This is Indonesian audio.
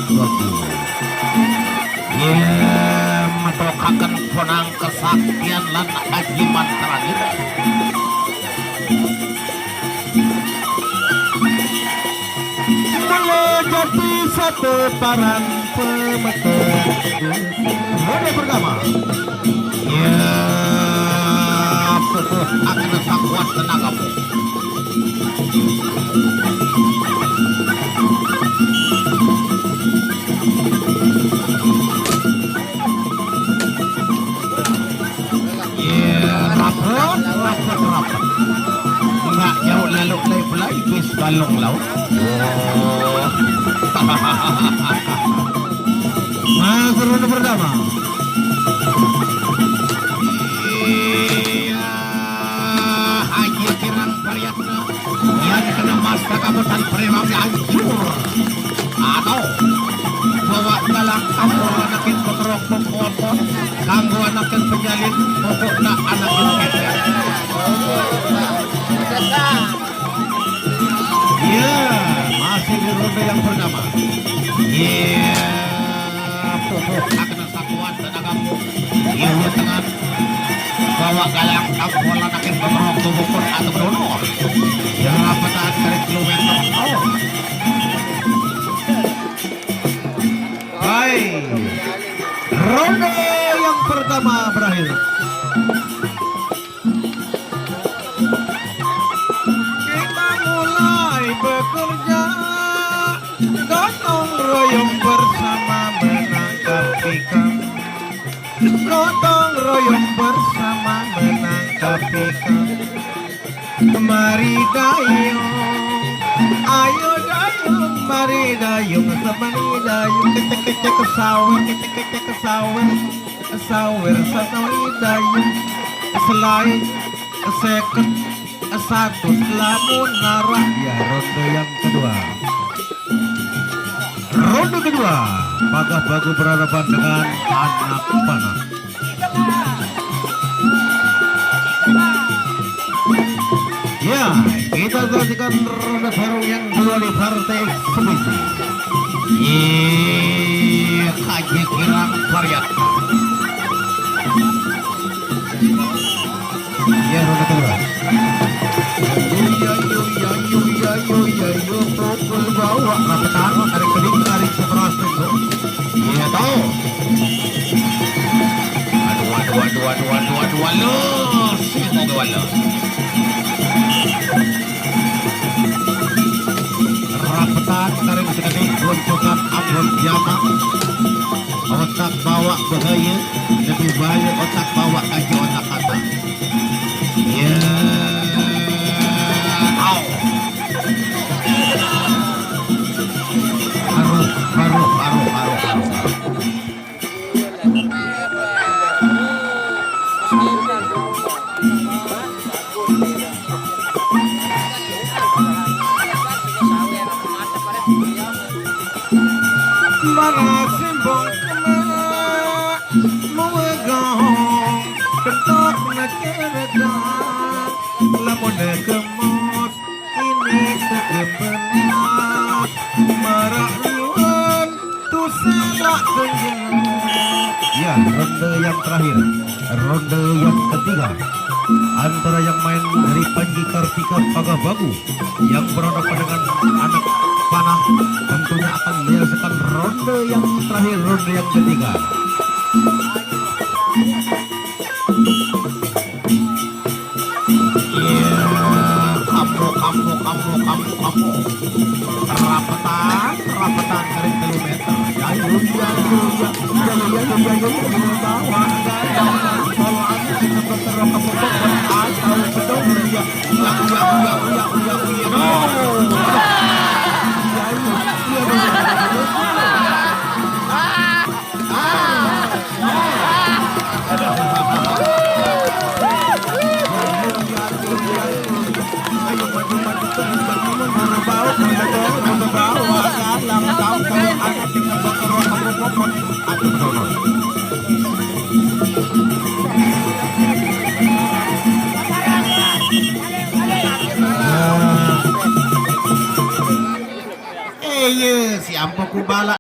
bagus. Ya, metokakan ponang kesaktian lan ajiman terakhir. Menjadi satu paran pemeter. Ronde pertama. Ya, pukul akan sakuat tenagamu. Rapat. Enggak jauh lalu play bis balong laut. Oh. Masuk ronde pertama. Iya, Haji Kirang Priyatna yang kena masa kabutan Premawi hancur. Atau bawa galang kampung anakin kotorok pokok kanggo anakin penjalin pokokna anakin ketek. Ya, masih di ronde yang pertama. Ya, pokok akan satuan tenagamu. Ya, tengah bawa galang kampung anakin kotorok pokok atau berdonor. Ya, petan dari kilometer. Oh. Baik, ronde yang pertama berakhir. Kita mulai bekerja, gotong royong bersama menangkap ikan. Gotong royong bersama menangkap ikan. Mari dayung, ayo dayung, mari dayung, semani dayung, kecek ke sawir, kecek ke sawir, sawir sasawir dayung, selai, seket, satu lamun narah. Ya, ronde yang kedua. Ronde kedua, Pagah Bagu berhadapan dengan anak panah. Ya, kita saksikan ronde baru yang kedua di partai eksebisi. Haji Kirang Priyatna. Ya, ronde kedua. Pukul bawa rapetan, tarik keding, tarik seberas itu. Iya tahu. Aduh, sini dua. Rapetan tarik sedikit goncokan abon jama. Otak bawa bahaya, lebih baik otak bawa kaki otak kata. Ya, au. Haru. Mana simbong kena memegang bentuk nekeregang lamun kemos ini kegebenak marah luan tu selak kenjang. Ya, ronde yang terakhir, ronde yang ketiga antara yang main dari Panji Kartika Pagah Bagu yang berhadapan dengan anak panah, tentunya akan menyelesaikan ronde yang terakhir, ronde yang ketiga. Iya, kamu. Rapetan dari kilometer. Si Ampo Kubala